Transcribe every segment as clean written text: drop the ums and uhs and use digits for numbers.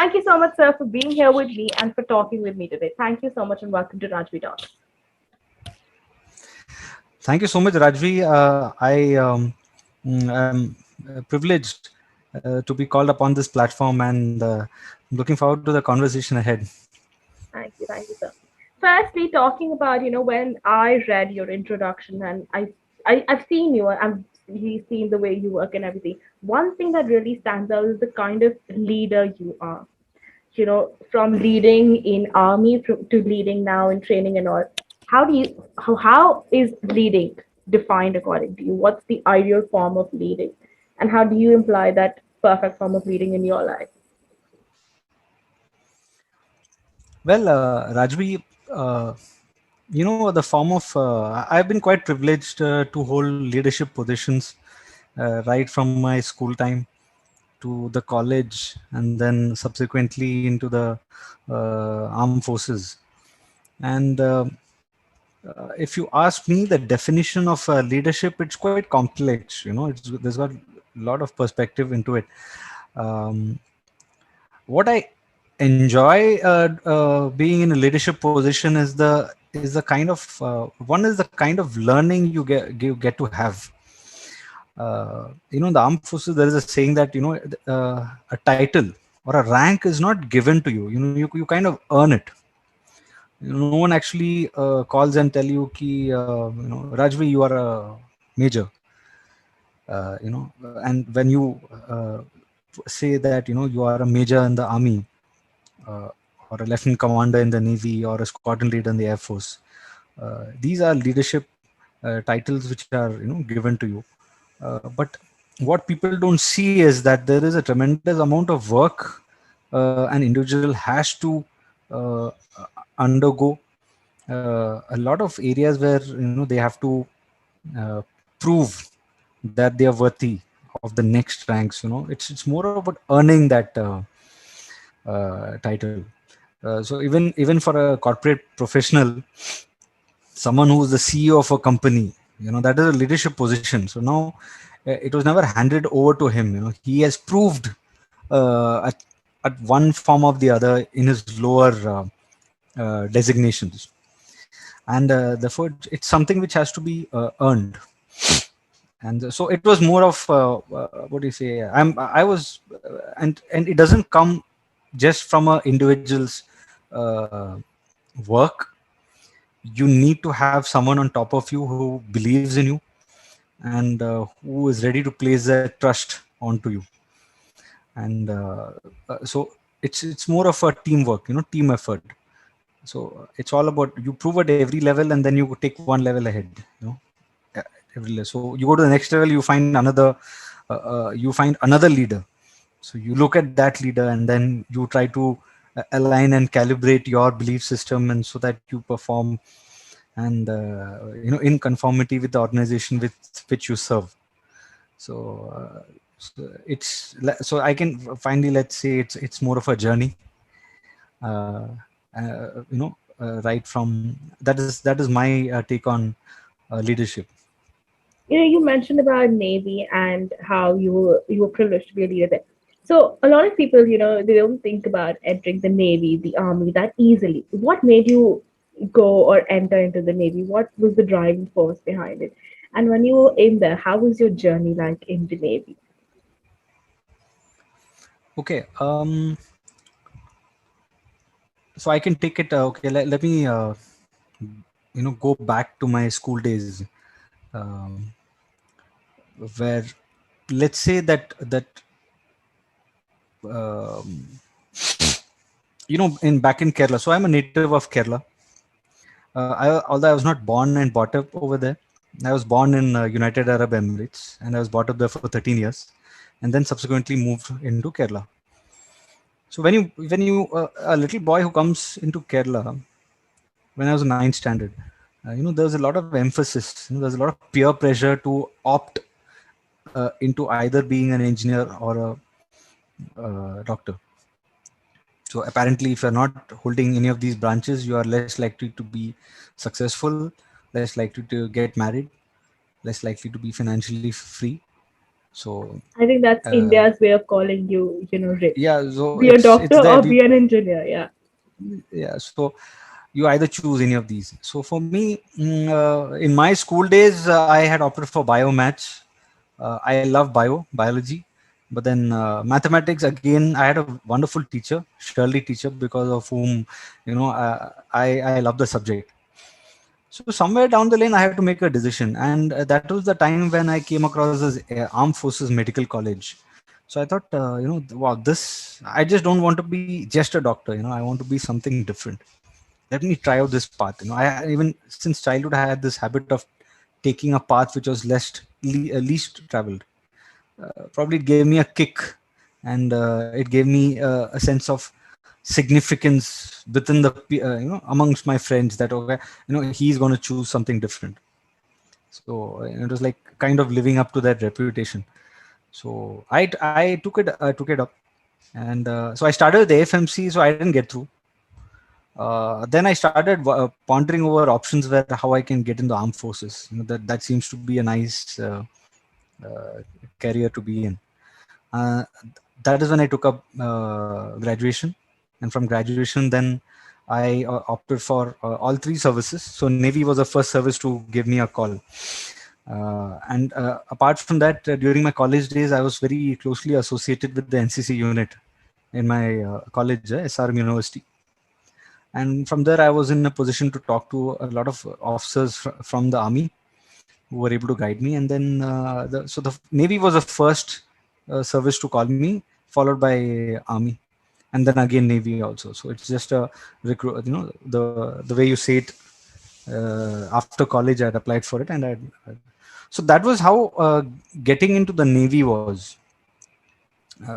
Thank you so much, sir, for being here with me and for talking with me today. Thank you so much and welcome to Rajvi Talks. Thank you so much, Rajvi. Am privileged to be called upon this platform, and I'm looking forward to the conversation ahead. Thank you, sir. Firstly, talking about, when I read your introduction and I've seen you, I've seen the way you work and everything. One thing that really stands out is the kind of leader you are. From leading in army to leading now in training and all. How is leading defined according to you? What's the ideal form of leading? And how do you imply that perfect form of leading in your life? Well, Rajvi, the form of I've been quite privileged to hold leadership positions right from my school time to the college, and then subsequently into the armed forces. And if you ask me the definition of leadership, it's quite complex. There's got a lot of perspective into it. um, what I enjoy being in a leadership position is the kind of one is the kind of learning you get to have. In the armed forces, there is a saying that a title or a rank is not given to you. You kind of earn it. No one actually calls and tell you ki Rajvi, you are a major. And when you say that you are a major in the army, uh, or a lieutenant commander in the navy, or a squadron leader in the air force, these are leadership titles which are given to you. But what people don't see is that there is a tremendous amount of work an individual has to uh, undergo. A lot of areas where they have to uh, prove that they are worthy of the next ranks. It's more about earning that title. So even for a corporate professional, someone who is the CEO of a company, that is a leadership position. So now it was never handed over to him. He has proved at one form or the other in his lower designations, and therefore it's something which has to be earned. And so it was more of what do you say, I was and it doesn't come just from a individual's uh, work. You need to have someone on top of you who believes in you, and who is ready to place that trust onto you. And so it's more of a teamwork, team effort. So it's all about you prove at every level, and then you take one level ahead. you know uh, so you go to the next level, you find another leader. So you look at that leader, and then you try to align and calibrate your belief system, and so that you perform, and in conformity with the organization with which you serve. So, so I can finally, let's say, it's more of a journey. uh, right from that is my take on leadership. You mentioned about Navy and how you were privileged to be a leader there. So a lot of people, they don't think about entering the Navy, the Army that easily. What made you go or enter into the Navy? What was the driving force behind it? And when you were in there, how was your journey like in the Navy? Okay. So I can take it. Okay, let me go back to my school days, um, where, let's say that um, in back in Kerala. So I'm a native of Kerala. Although I was not born and brought up over there, I was born in United Arab Emirates, and I was brought up there for 13 years, and then subsequently moved into Kerala. So when you a little boy who comes into Kerala, when I was in ninth standard, there was a lot of emphasis. There's a lot of peer pressure to opt into either being an engineer or a doctor. So apparently, if you're not holding any of these branches, you are less likely to be successful, less likely to get married, less likely to be financially free. So I think that's uh, India's way of calling you, rich. yeah, so Be a it's doctor there. or be an engineer. Yeah. Yeah, so you either choose any of these. So for me, in my school days, I had opted for biomaths. I love biology, but then mathematics again. I had a wonderful teacher, Shirley teacher, because of whom, I love the subject. So somewhere down the lane, I had to make a decision, and that was the time when I came across this Armed Forces Medical College. So I thought, wow, this I just don't want to be just a doctor. I want to be something different. Let me try out this path. I even since childhood I had this habit of taking a path which was least traveled. Probably it gave me a kick, and it gave me a sense of significance within amongst my friends, that okay, he's going to choose something different. So it was like kind of living up to that reputation. So I took it up, and so I started with the AFMC, so I didn't get through. Then I started pondering over options where how I can get in the armed forces. That seems to be a nice career to be in. Uh, that is when I took up graduation, and from graduation, then I opted for all three services. So Navy was the first service to give me a call, and apart from that, during my college days, I was very closely associated with the NCC unit in my college, SRM University. And from there, I was in a position to talk to a lot of officers from the army who were able to guide me. And then so the Navy was the first service to call me, followed by army, and then again Navy also. So it's just a recruit, the way you say it. After college, I'd applied for it, and so that was how getting into the Navy was.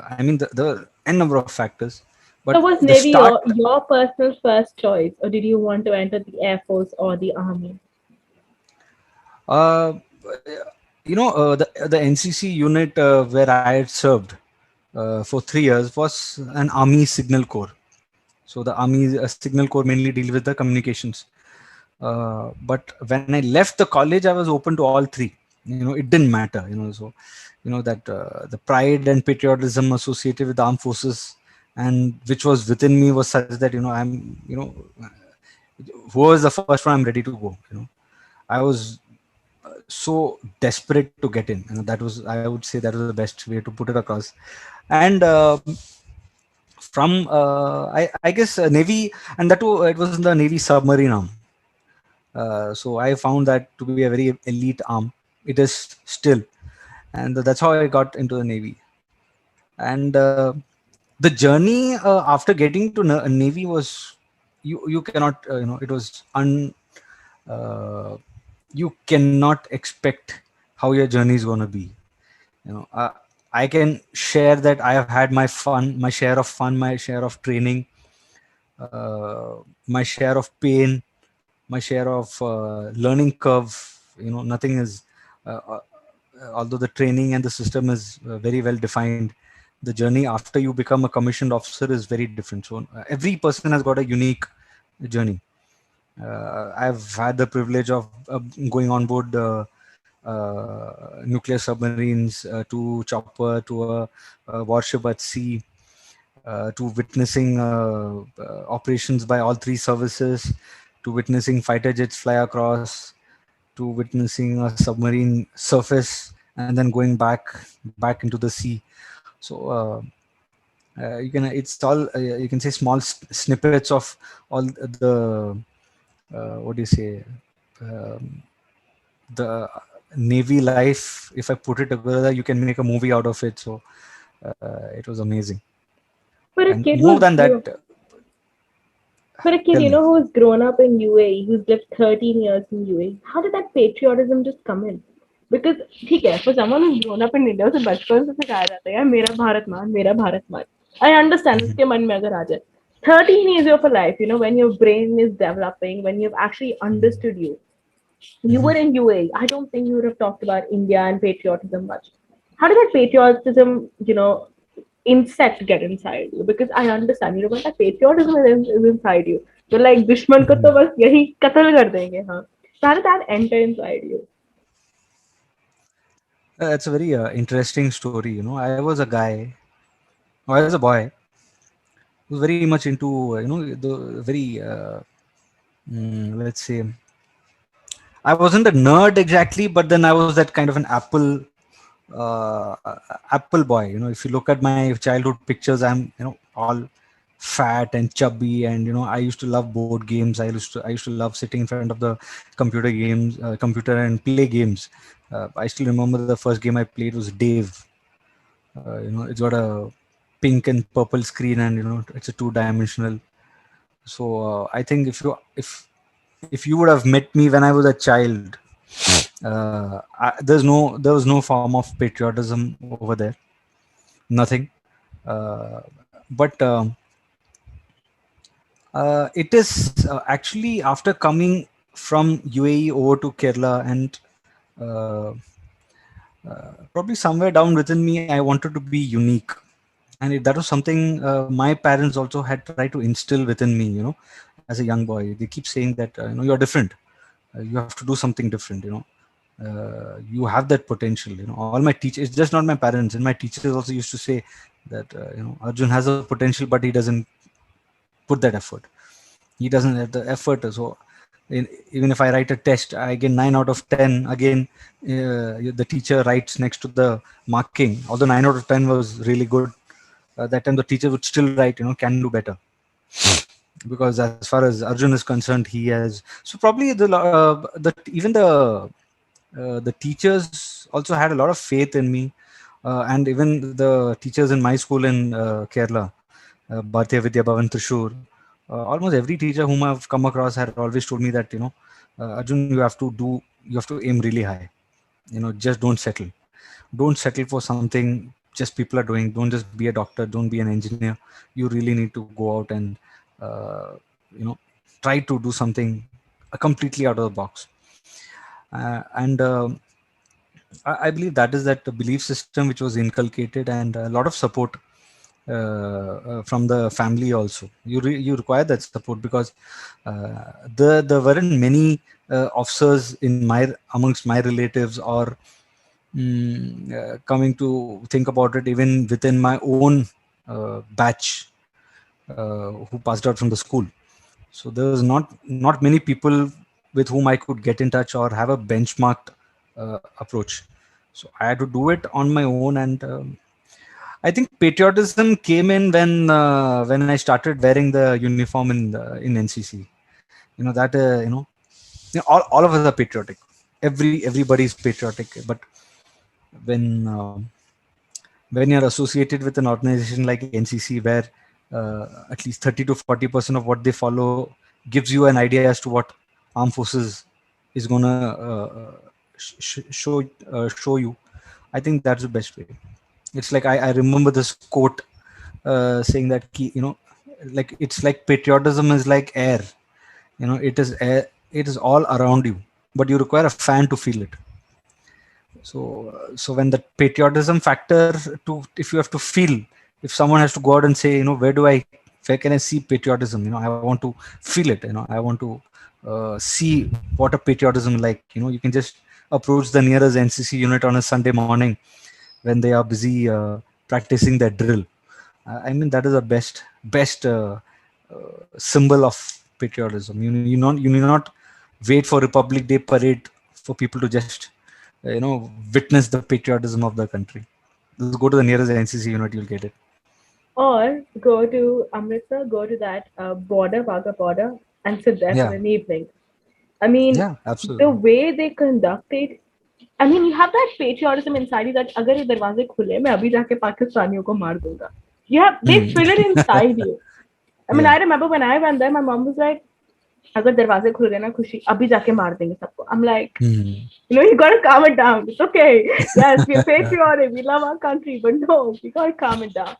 I mean, the n number of factors, So but was the Navy start. your personal first choice, or did you want to enter the Air Force or the Army? Uh, the NCC unit where I had served for 3 years was an Army Signal Corps. So the Army Signal Corps mainly deal with the communications. But when I left the college, I was open to all three. It didn't matter. So that the pride and patriotism associated with the armed forces, and which was within me, was such that who was the first one, I'm ready to go. I was so desperate to get in. That was, I would say, that was the best way to put it across. And from I guess Navy, and that too, it was in the Navy submarine arm. So I found that to be a very elite arm. It is still, and that's how I got into the Navy. And the journey after getting to Navy was, you cannot, it was uh, you cannot expect how your journey is going to be. you know uh, I can share that I have had my share of fun, my share of training, uh, my share of pain, my share of learning curve. Nothing is uh, uh, although the training and the system is very well defined, the journey after you become a commissioned officer is very different. So every person has got a unique journey. I've had the privilege of going on board nuclear submarines, to chopper, to a warship at sea, to witnessing operations by all three services, to witnessing fighter jets fly across, to witnessing a submarine surface, and then going back into the sea. So it's all, you can say, small snippets of all the what do you say, um, the Navy life. If I put it together, you can make a movie out of it. So it was amazing. For a And kid more who's than that, for a kid, tell me. who's grown up in UAE, who's lived 13 years in UAE, how did that patriotism just come in? Because ठीक है, for someone who's grown up in India, उसे बचपन से सिखाया जाता है यार मेरा भारत मान. I understand Mhm. उसके मन में अगर आ जाए. 13 years of a life, when your brain is developing, when you've actually understood you Mhm. were in UAE. I don't think you would have talked about India and patriotism much. How did that patriotism, insect get inside you? Because I understand, when that patriotism is inside you, you're like, दुश्मन को तो Mhm. बस यही कत्ल कर देंगे, हाँ. So how did that enter inside you? That's a very interesting story. I was a guy, I was a boy who was very much into, the very, let's say, I wasn't a nerd exactly, but then I was that kind of an uh, apple boy. If you look at my childhood pictures, I'm, all fat and chubby, and I used to love board games. I used to love sitting in front of the computer and play games. I still remember the first game I played was Dave. It's got a pink and purple screen, and it's a two-dimensional. So I think if you would have met me when I was a child, there was no form of patriotism over there, nothing. uh, but it is actually after coming from UAE over to Kerala, and uh, probably somewhere down within me, I wanted to be unique. And that was something my parents also had tried to instill within me, as a young boy. They keep saying that you're different, you have to do something different, you have that potential. All my teachers, it's just not my parents, and my teachers also used to say that Arjun has a potential, but he doesn't put that effort. He doesn't have the effort. So even if I write a test, I get 9 out of 10 again. The teacher writes next to the marking, although 9 out of 10 was really good. That time the teacher would still write, can do better, because as far as Arjun is concerned, he has. So probably the teachers also had a lot of faith in me, and even the teachers in my school in Kerala, Bharatiya Vidya Bhavan Trishur. Almost every teacher whom I've come across had always told me that, Arjun, you have to aim really high. Just don't settle for something just people are doing. Don't just be a doctor. Don't be an engineer. You really need to go out and uh, you know try to do something completely out of the box. And I believe that is that belief system which was inculcated, and a lot of support from the family also. You require that support, because there weren't many officers amongst my relatives, or coming to think about it, even within my own batch, who passed out from the school. So there was not many people with whom I could get in touch or have a benchmarked approach. So I had to do it on my own. And I think patriotism came in when I started wearing the uniform in NCC. That all of us are patriotic. Everybody is patriotic, but when when you're associated with an organization like NCC, where at least 30 to 40% of what they follow gives you an idea as to what armed forces is gonna show you. I think that's the best way. It's like I remember this quote saying that like it's like patriotism is like air. It is air. It is all around you, but you require a fan to feel it. So when the patriotism factor, to if you have to feel, if someone has to go out and say, where can I see patriotism? I want to feel it. I want to see what a patriotism like. You can just approach the nearest NCC unit on a Sunday morning when they are busy practicing their drill. I mean, that is the best symbol of patriotism. You need not wait for Republic Day parade for people to just witness the patriotism of the country. Just go to the nearest NCC unit, you'll get it. Or go to Amritsar, go to that border, Wagah border, and sit there for Yeah, an evening. I mean, yeah, the absolutely. way they conduct it, I mean, you have that patriotism inside you that अगर ये दरवाजे खुले मैं अभी जाके पाकिस्तानियों को मार दूंगा. You have they Hmm. feel it inside you. I mean, Yeah. I remember when I went there, my mom was like, अगर दरवाजे खुल गए ना खुशी अभी जाके मार देंगे सबको. I'm like, Hmm. you gotta calm it down. It's okay. Yes, we're patriotic. We love our country, but no, you gotta calm it down.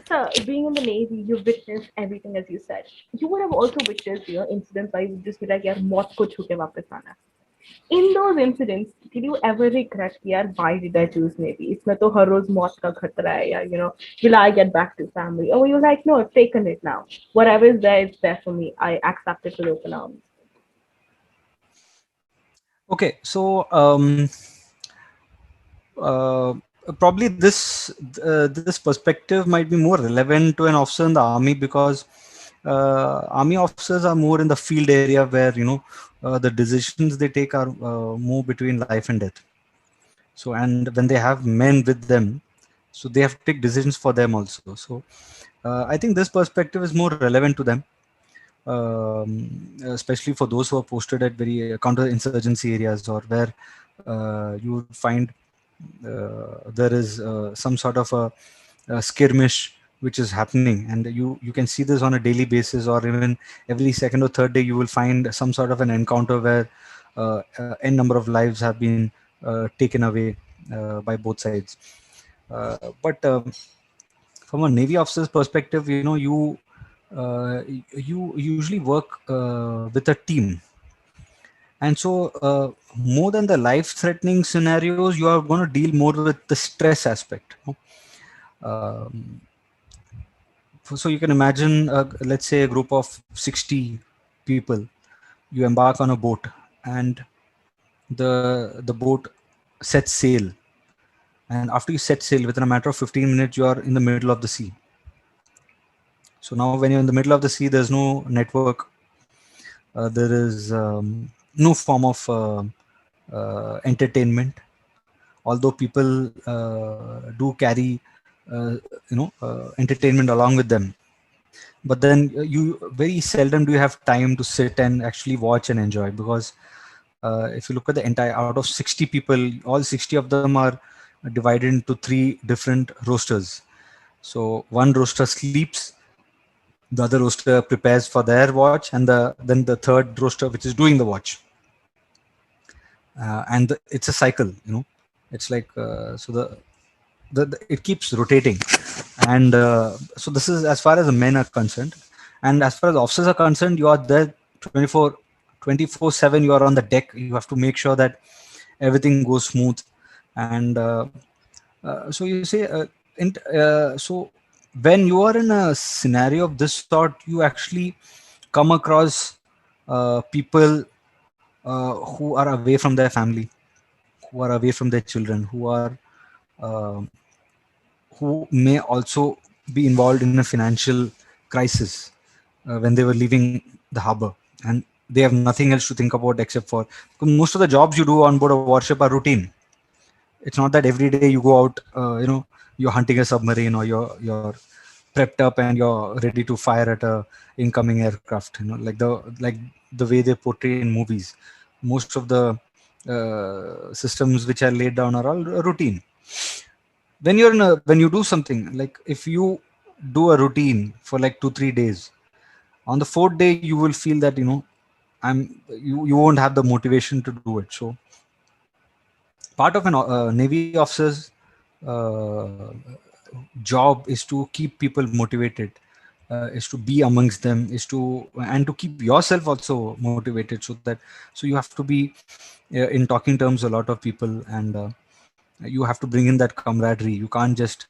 So being in the Navy, you witnessed everything as you said. You would have also witnessed, incidents where you would just be like, यार मौत को छू के वापस आना. In those incidents, did you ever regret, यार, why did I choose Navy? इसमें तो हर रोज मौत का खतरा है, या will I get back to family? Or were you like, no, I've taken it now. Whatever is there, it's there for me. I accept it with open arms. Okay, so uh, Probably this perspective might be more relevant to an officer in the army, because army officers are more in the field area where the decisions they take are more between life and death. So, and when they have men with them, so they have to take decisions for them also. So I think this perspective is more relevant to them, especially for those who are posted at very counter-insurgency areas, or where you would find there is some sort of a skirmish which is happening, and you can see this on a daily basis, or even every second or third day you will find some sort of an encounter where n number of lives have been taken away by both sides. But from a navy officer's perspective, you usually work with a team. And so more than the life threatening scenarios, you are going to deal more with the stress aspect. um, so you can imagine, let's say, a group of 60 people. You embark on a boat, and the boat sets sail. And after you set sail, within a matter of 15 minutes, you are in the middle of the sea. So now when you're in the middle of the sea, there's no network. There is no form of entertainment, although people do carry entertainment along with them. But then you very seldom do you have time to sit and actually watch and enjoy, because if you look at the entire, out of 60 people, all 60 of them are divided into three different rosters. So one roster sleeps, the other roster prepares for their watch, and then the third roster which is doing the watch. It's a cycle, it's like it keeps rotating. And so this is as far as the men are concerned. And as far as officers are concerned, you are there 24/7. You are on the deck. You have to make sure that everything goes smooth. And so you say so when you are in a scenario of this sort, you actually come across people who are away from their family, who are away from their children, uh, who may also be involved in a financial crisis when they were leaving the harbor, and they have nothing else to think about except for, because most of the jobs you do on board a warship are routine. It's not that every day you go out, you're hunting a submarine, or you're prepped up and you're ready to fire at a incoming aircraft, like the way they portray in movies. Most of the systems which are laid down are all routine. When you do something, like if you do a routine for like 2 3 days, on the fourth day you will feel that you won't have the motivation to do it. So part of an navy officer's uh, job is to keep people motivated, is to be amongst them, is to and to keep yourself also motivated, so you have to be in talking terms a lot of people. And you have to bring in that camaraderie. You can't just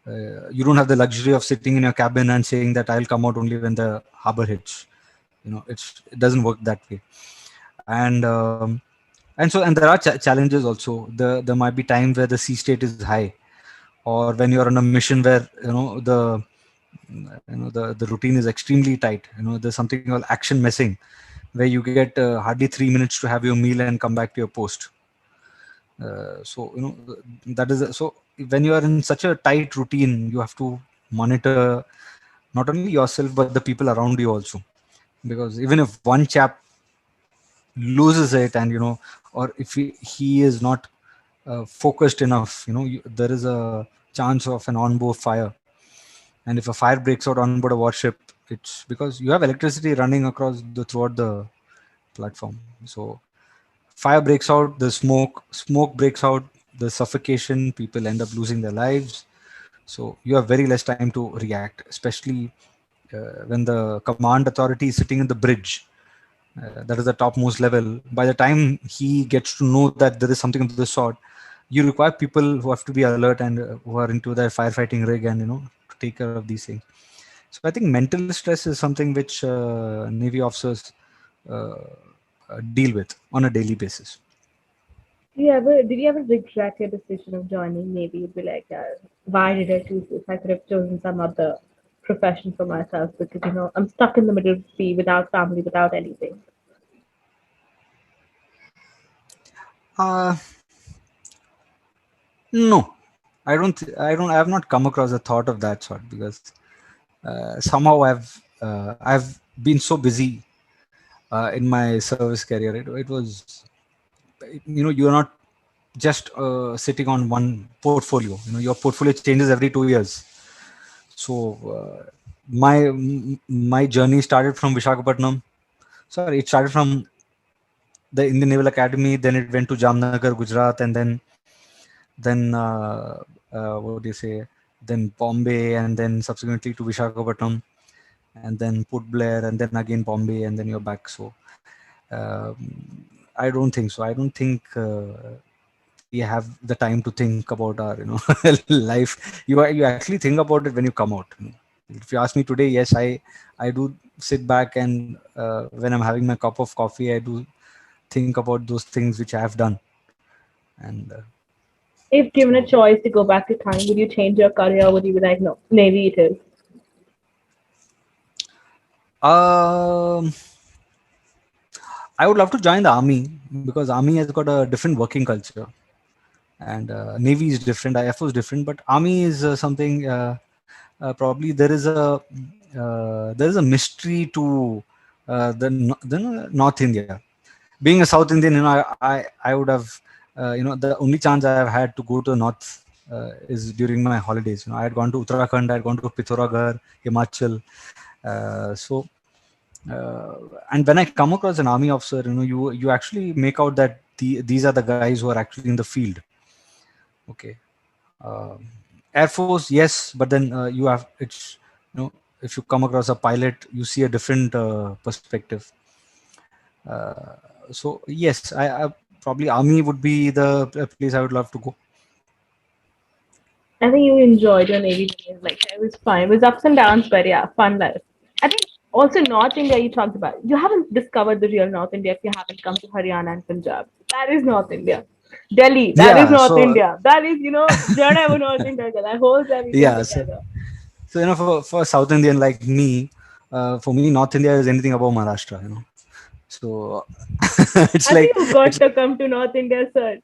you don't have the luxury of sitting in your cabin and saying that I'll come out only when the harbor hits. It doesn't work that way. And and there are challenges also. There might be times where the sea state is high, or when you're on a mission where the routine is extremely tight. There's something called action messing, where you get hardly 3 minutes to have your meal and come back to your post. So that is so when you are in such a tight routine, you have to monitor not only yourself but the people around you also, because even if one chap loses it, and or if he is not focused enough, there is a chance of an onboard fire. And if a fire breaks out on board a warship, it's because you have electricity running across throughout the platform. So fire breaks out, the smoke breaks out, the suffocation, people end up losing their lives. So you have very less time to react, especially when the command authority is sitting in the bridge. That is the topmost level. By the time he gets to know that there is something of this sort, you require people who have to be alert, and who are into their firefighting rig, and to take care of these things. So I think mental stress is something which Navy officers uh, deal with on a daily basis. Did you ever regret your decision of joining Navy? You'd be like, why did I choose this? I could have chosen some other profession for myself because, I'm stuck in the middle of the sea without family, without anything. Uh, no, I don't. I have not come across a thought of that sort because somehow I've been so busy in my service career. It was, you're not just sitting on one portfolio. Your portfolio changes every 2 years. So my journey started from Vishakhapatnam. Sorry, it started from the Indian Naval Academy. Then it went to Jamnagar, Gujarat, and then what do you say? Then Bombay, and then subsequently to Vishakhapatnam, and then Port Blair, and then again Bombay, and then you're back. So I don't think so. I don't think we have the time to think about our life. You actually think about it when you come out. If you ask me today, yes, I do sit back, and when I'm having my cup of coffee, I do think about those things which I have done. And If given a so choice to go back to time, would you change your career or would you be like, no, Navy it is? um I would love to join the army because army has got a different working culture, and navy is different, IFO is different, but army is something probably there is a mystery to the North India. Being a South Indian, I would have, the only chance I have had to go to the north is during my holidays. I had gone to Uttarakhand, I had gone to Pithoragarh, Himachal. So, uh, and when I come across an army officer, you actually make out that these are the guys who are actually in the field. Okay. Uh, Air Force, yes, but then you have it's if you come across a pilot, you see a different perspective. Uh, so yes, I probably army would be the place I would love to go. I think you enjoyed your Navy days. Like, it was fun. It was ups and downs, but yeah, fun life. I think also North India you talked about. You haven't discovered the real North India if you haven't come to Haryana and Punjab. That is North India. Delhi, that is Yeah. North So India. That is, Jana ever North India. That holds everything yeah. So, together. so for South Indian like me, for me North India is anything above Maharashtra. So it's I think like you it's got to like come to North India, sir.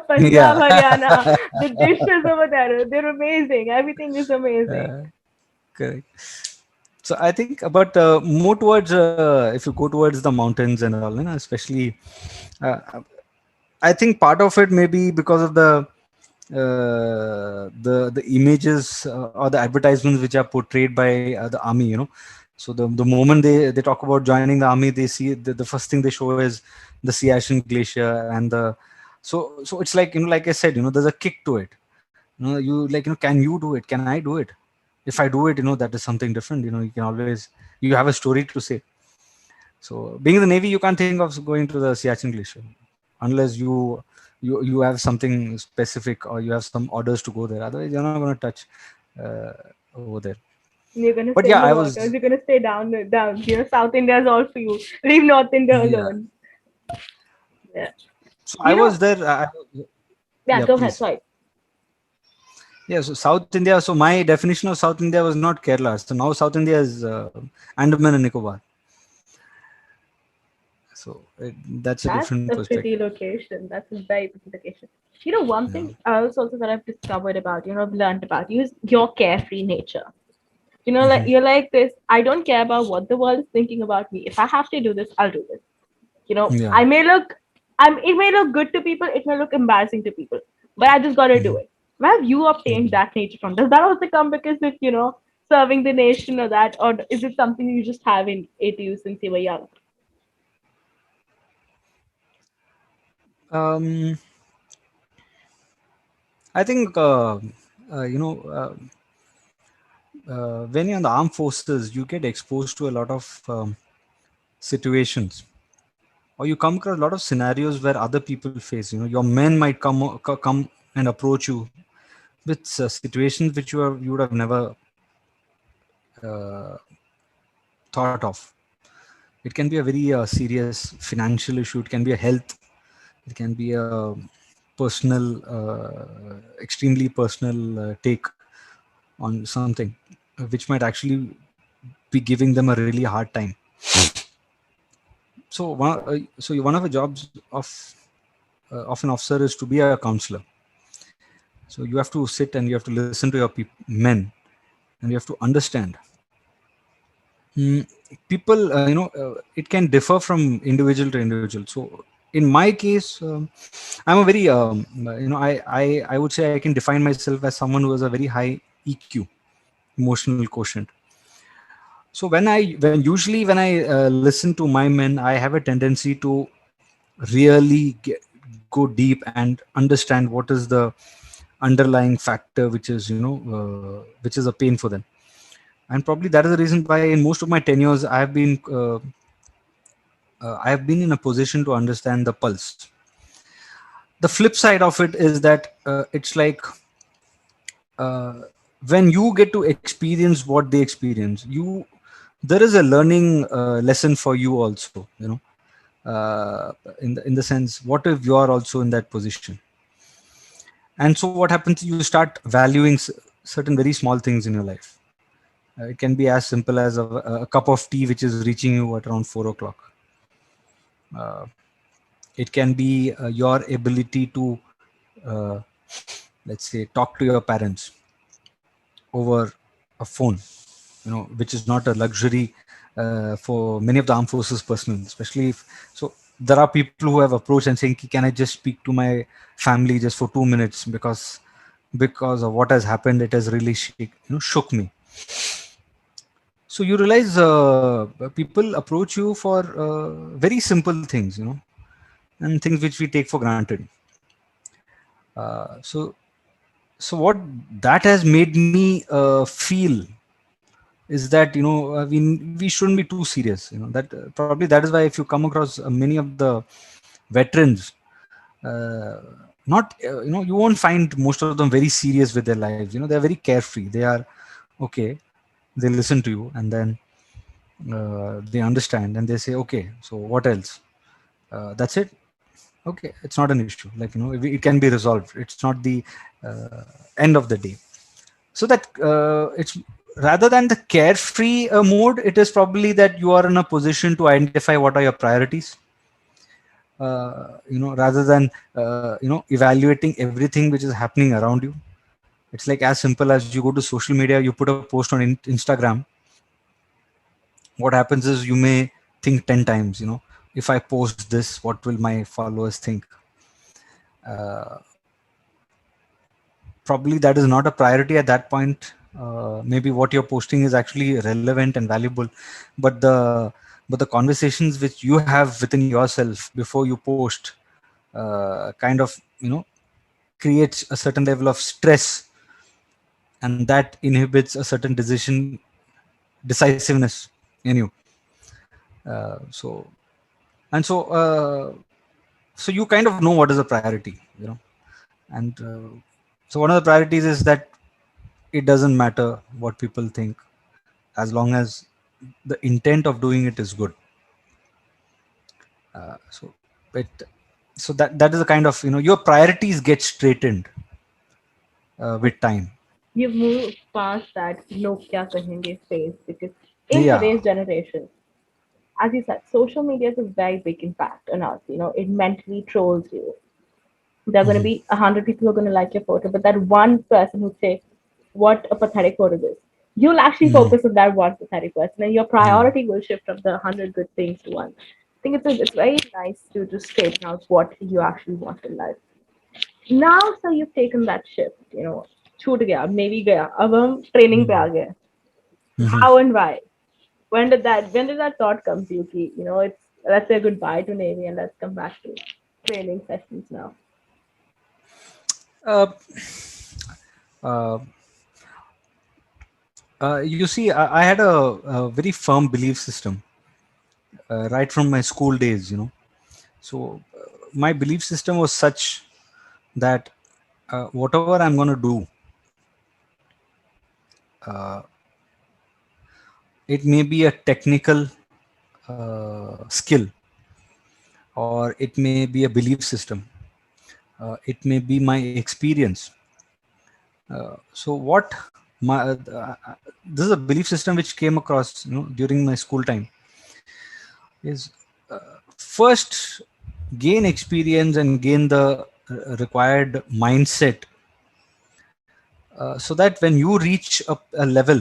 Punjab, yeah. Haryana, the dishes over there, they're amazing. Everything is amazing. Correct. So I think, but more towards if you go towards the mountains and all, especially, uh, I think part of it may be because of the images or the advertisements which are portrayed by the army. So the moment they talk about joining the army, they see the first thing they show is the Siachen Glacier and the so it's like like I said, there's a kick to it. You like can you do it? Can I do it? If I do it, that is something different. You can always you have a story to say. So being in the navy, you can't think of going to the Siachen Glacier unless you have something specific or you have some orders to go there. Otherwise, you're not going to touch uh, over there. You're gonna But stay yeah, in the I waters. was You're gonna stay down. South India is all for you. Leave North India yeah. alone. Yeah. So I You was know, there. yeah. Yeah, Go ahead. please. Sorry. Yeah, so South India. So my definition of South India was not Kerala. So now South India is Andaman and Nicobar. So that's a That's different a pretty perspective. location. That's a very pretty location. One thing else also that I've discovered about I've learned about you is your carefree nature. Like you're like this. I don't care about what the world is thinking about me. If I have to do this, I'll do this. Yeah. I may look, it may look good to people. It may look embarrassing to people, but I just gotta do Mhm. it. Where have you obtained that nature from? Does that also come because of serving the nation or that, or is it something you just have in it you since you were young? Um, I think when you're in the armed forces, you get exposed to a lot of situations, or you come across a lot of scenarios where other people face. Your men might come and approach you with situations which you would have never uh, thought of. It can be a very serious financial issue. It can be a health It can be a personal, extremely personal take on something, which might actually be giving them a really hard time. So one of the jobs of an officer is to be a counselor. So you have to sit and you have to listen to your men, and you have to understand. Mm, people, it can differ from individual to individual. So in my case, I'm a very, I would say I can define myself as someone who has a very high EQ, emotional quotient. So when I listen to my men, I have a tendency to really go deep and understand what is the underlying factor, which is, which is a pain for them. And probably that is the reason why in most of my tenures I have been in a position to understand the pulse. The flip side of it is that it's like, uh, when you get to experience what they experience, there is a learning lesson for you also, in the sense, what if you are also in that position? And so what happens, you start valuing certain very small things in your life. It can be as simple as a cup of tea which is reaching you at around 4 o'clock. uh, it can be your ability to, uh, let's say, talk to your parents over a phone, which is not a luxury for many of the armed forces personnel, especially if, so there are people who have approached and saying, can I just speak to my family just for 2 minutes, because of what has happened, it has really shook me. So you realize people approach you for very simple things, and things which we take for granted. So what that has made me feel is that, we shouldn't be too serious, that probably that is why if you come across many of the veterans, uh, not you won't find most of them very serious with their lives. They're very carefree. They are okay, they listen to you, and then they understand, and they say, okay, so what else? That's it. Okay, it's not an issue. Like, it can be resolved. It's not the end of the day. So that it's rather than the carefree mode, it is probably that you are in a position to identify what are your priorities, rather than evaluating everything which is happening around you. It's like as simple as you go to social media, you put a post on Instagram. What happens is you may think 10 times, if I post this, what will my followers think? uh, Probably that is not a priority at that point. Maybe what you're posting is actually relevant and valuable, but the conversations which you have within yourself before you post kind of, creates a certain level of stress, and that inhibits a certain decisiveness in you. So and so so you kind of know what is a priority, and so one of the priorities is that it doesn't matter what people think, as long as the intent of doing it is good. So it so that is the kind of, your priorities get straightened with time. You've moved past that log kya kahenge phase because in Yeah. today's generation, as you said, social media has a very big impact on us. It mentally trolls you. There are going to be 100 people who are going to like your photo, but that one person who say, "What a pathetic photo this," you'll actually Mhm. focus on that one pathetic person, and your Yeah. priority will shift from the 100 good things to one. I think it's very nice to just straighten out what you actually want in life. Now, so you've taken that shift. छूट गया, Navy गया, अब हम training पे आ गए. Mhm. How and why? When did that thought come to you? It's let's say goodbye to Navy and let's come back to training sessions now. uh, uh, you see, I had a very firm belief system right from my school days, so my belief system was such that whatever I'm going to do, uh, it may be a technical skill, or it may be a belief system, it may be my experience. So what my this is a belief system which came across, during my school time, is first gain experience and gain the required mindset, so that when you reach a level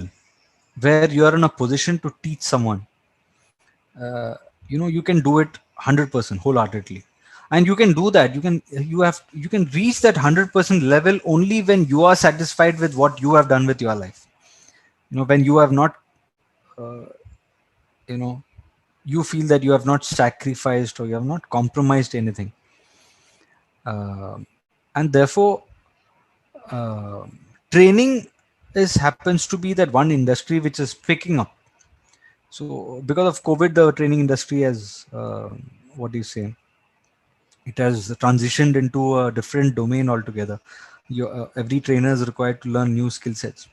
where you are in a position to teach someone, uh, you can do it 100% wholeheartedly. And you can do that, you can reach that 100% level only when you are satisfied with what you have done with your life. When you have not, uh, you know you feel that you have not sacrificed or you have not compromised anything. uh, and therefore, uh, training is happens to be that one industry which is picking up. So because of COVID, the training industry has, what do you say, it has transitioned into a different domain altogether. Every trainer is required to learn new skill sets.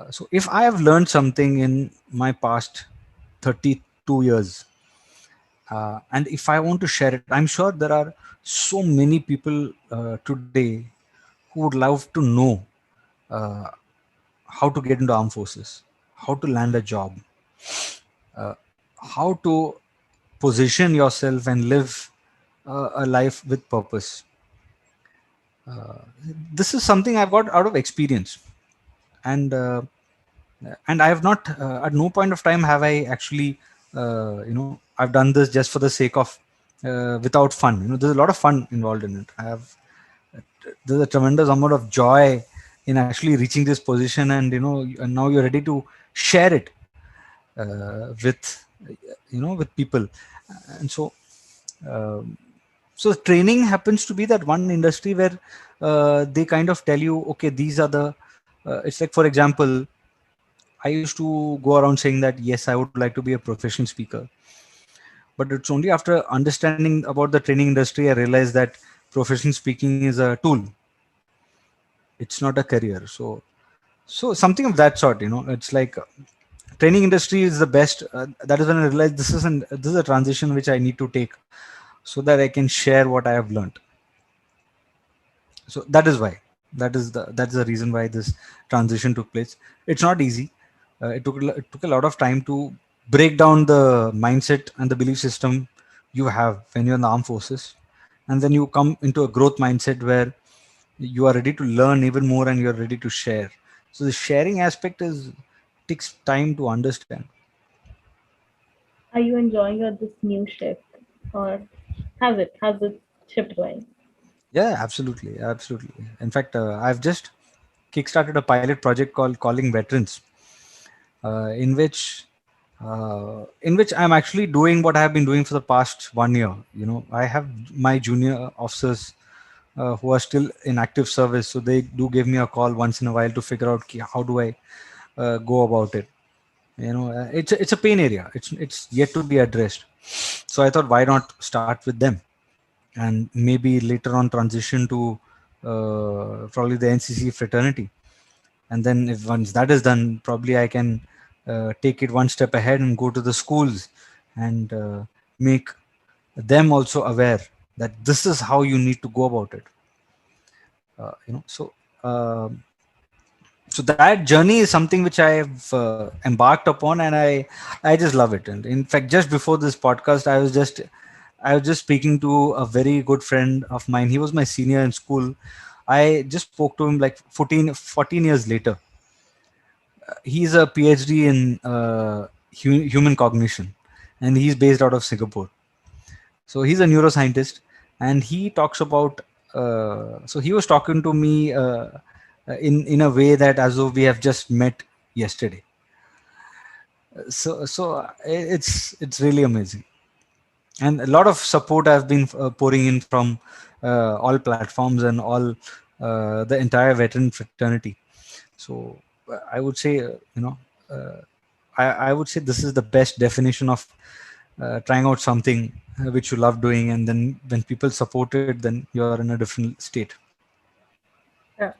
So if I have learned something in my past 32 years, and if I want to share it, I'm sure there are so many people today who would love to know uh, how to get into armed forces, how to land a job, uh, how to position yourself and live a life with purpose. This is something I've got out of experience, and I have not, at no point of time have I actually, I've done this just for the sake of, without fun. There's a lot of fun involved in it. There's a tremendous amount of joy in actually reaching this position, and and now you're ready to share it with, with people. And so, um, so training happens to be that one industry where they kind of tell you, okay, these are the, it's like, for example, I used to go around saying that yes, I would like to be a professional speaker, but it's only after understanding about the training industry I realized that professional speaking is a tool, it's not a career. So something of that sort. It's like, training industry is the best. That is when I realized this is a transition which I need to take, so that I can share what I have learned. So that is why, that's the reason why this transition took place. It's not easy. It took a lot of time to break down the mindset and the belief system you have when you're in the armed forces, and then you come into a growth mindset where you are ready to learn even more and you're ready to share. So the sharing aspect is takes time to understand. Are you enjoying this new shift, or has it shift going? Yeah, absolutely, absolutely. In fact, I've just kickstarted a pilot project called Calling Veterans, in which I'm actually doing what I have been doing for the past 1 year. I have my junior officers who are still in active service, so they do give me a call once in a while to figure out how do I go about it. It's a pain area. It's yet to be addressed. So I thought, why not start with them, and maybe later on transition to probably the NCC fraternity. And then if once that is done, probably I can take it one step ahead and go to the schools and make them also aware that this is how you need to go about it. So so that journey is something which I have embarked upon, and I just love it. And in fact, just before this podcast, I was just speaking to a very good friend of mine. He was my senior in school. I just spoke to him like 14 years later. He's a PhD in human cognition, and he's based out of Singapore. So he's a neuroscientist, and he talks about. So he was talking to me in a way that as though we have just met yesterday. It's really amazing, and a lot of support I've been pouring in from all platforms and all the entire veteran fraternity. So I would say, uh, I would say this is the best definition of trying out something which you love doing, and then when people support it, then you're in a different state. Yeah.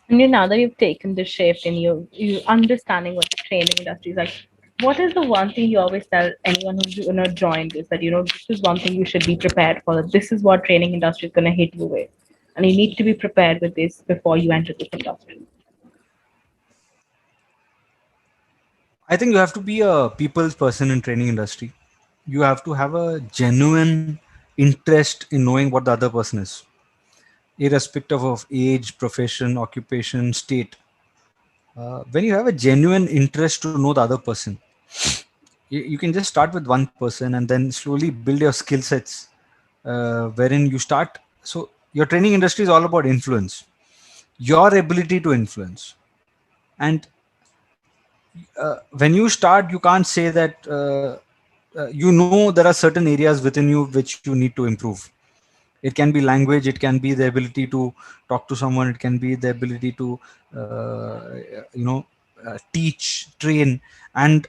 And now that you've taken the shift and you understanding what the training industry is like, What is the one thing you always tell anyone who's joined this, that this is one thing you should be prepared for, that this is what training industry is going to hit you with, and you need to be prepared with this before you enter this industry? I think you have to be a people's person in training industry. You have to have a genuine interest in knowing what the other person is, irrespective of age, profession, occupation, state. When you have a genuine interest to know the other person, you can just start with one person and then slowly build your skill sets, wherein you start. So your training industry is all about influence, your ability to influence. And when you start, you can't say that you know there are certain areas within you which you need to improve. It can be language, it can be the ability to talk to someone, it can be the ability to uh, teach, train. And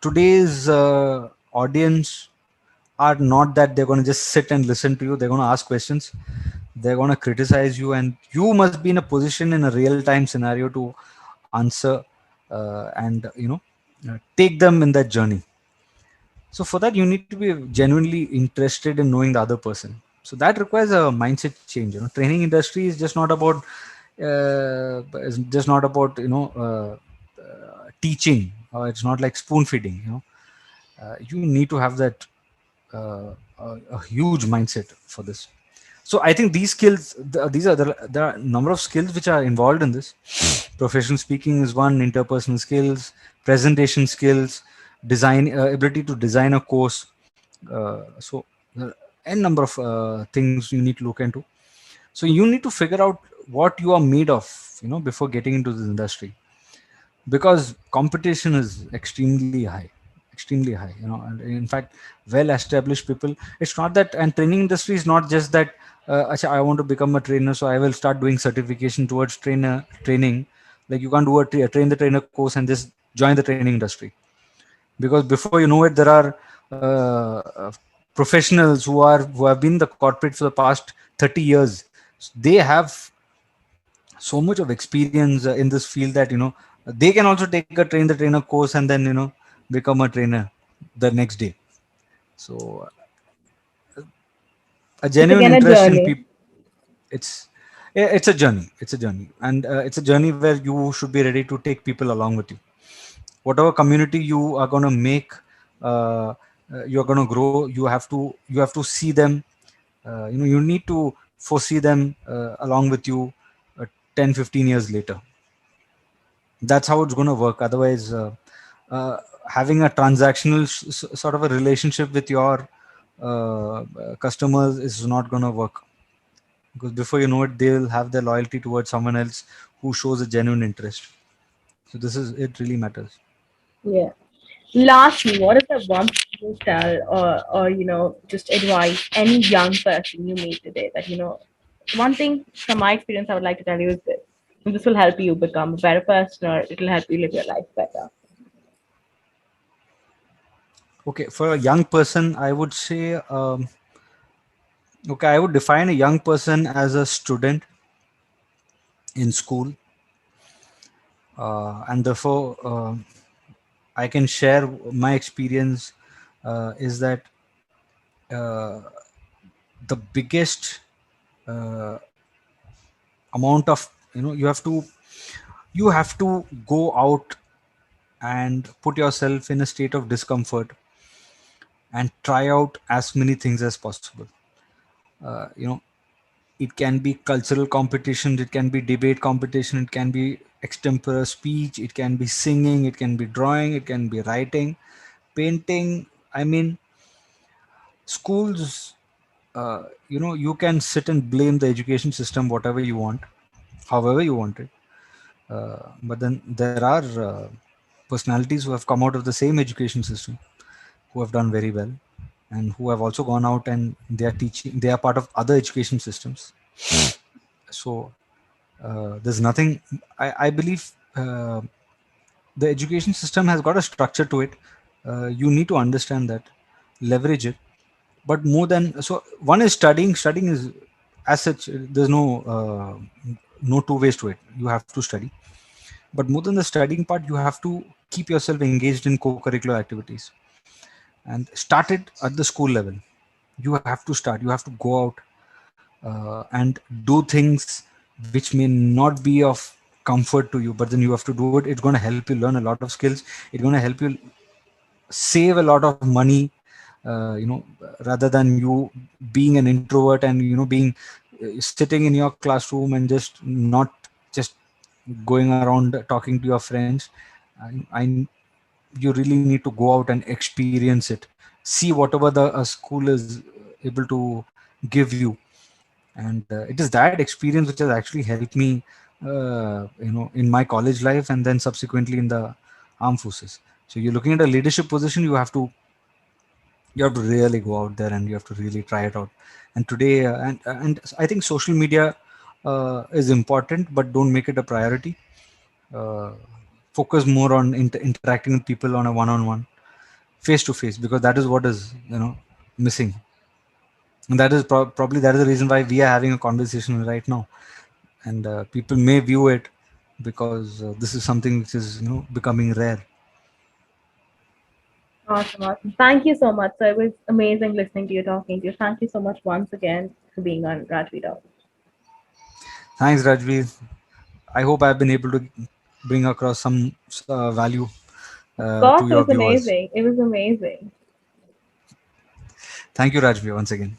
today's audience are not that they're going to just sit and listen to you. They're going to ask questions, they're going to criticize you, and you must be in a position in a real time scenario to answer, and take them in that journey. So for that, you need to be genuinely interested in knowing the other person. So that requires a mindset change. Training industry is just not about teaching, or it's not like spoon feeding. You need to have that a huge mindset for this. So I think these skills, these are there are a number of skills which are involved in this. Professional speaking is one, interpersonal skills, presentation skills, design, ability to design a course. So n number of things you need to look into. So you need to figure out what you are made of, before getting into this industry, because competition is extremely high. And in fact, well established people, it's not that. And training industry is not just that, "Acha, I want to become a trainer, so I will start doing certification towards training." Like, you can't do a train the trainer course and just join the training industry, because before you know it, there are professionals who have been in the corporate for the past 30 years. They have so much of experience in this field that they can also take a train the trainer course and then become a trainer the next day. So a It's genuine again a interest in journey. people. It's a journey. It's a journey where you should be ready to take people along with you. Whatever community you are going to make, you're going to grow, you have to see them. You need to foresee them along with you 10, 15 years later. That's how it's going to work. Otherwise, having a transactional sort of a relationship with your customers is not going to work, because before you know it, they will have their loyalty towards someone else who shows a genuine interest. So this is it, really matters. Yeah. Lastly, what is the one thing you tell, or just advise any young person you meet today, that one thing from my experience I would like to tell you is this. And this will help you become a better person, or it will help you live your life better. Okay, for a young person, I would say, okay, I would define a young person as a student in school, and therefore, I can share my experience. Is that uh, the biggest uh, amount of, you have to go out and put yourself in a state of discomfort and try out as many things as possible. uh, you know it can be cultural competition, it can be debate competition, it can be extempore speech, it can be singing, it can be drawing, it can be writing, painting. I mean, schools, you can sit and blame the education system whatever you want, however you want it. But then there are personalities who have come out of the same education system, who have done very well, and who have also gone out and they are teaching, they are part of other education systems. So there's nothing, I believe, the education system has got a structure to it. You need to understand that, leverage it. But more than so, one is studying is, as such, there's no two ways to it. You have to study. But more than the studying part, you have to keep yourself engaged in co-curricular activities, and start it at the school level. You have to start. You have to go out and do things which may not be of comfort to you, but then you have to do it. It's going to help you learn a lot of skills. It's going to help you save a lot of money, rather than you being an introvert and being sitting in your classroom and just not just going around talking to your friends. I You really need to go out and experience it, see whatever the school is able to give you. And it is that experience which has actually helped me in my college life, and then subsequently in the armed forces. So you're looking at a leadership position, you have to really go out there and you have to really try it out. And today and I think social media is important, but don't make it a priority. uh, Focus more on interacting with people on a one-on-one, face to face, because that is what is missing. And that is probably that is the reason why we are having a conversation right now. And people may view it because this is something which is becoming rare. Awesome, awesome. Thank you so much. So it was amazing listening to you, talking to you. Thank you so much once again for being on Rajvi Talk. Thanks, Rajveer. I hope I've been able to bring across some value Of to course, it your was viewers. amazing. It was amazing. Thank you, Rajveer, once again.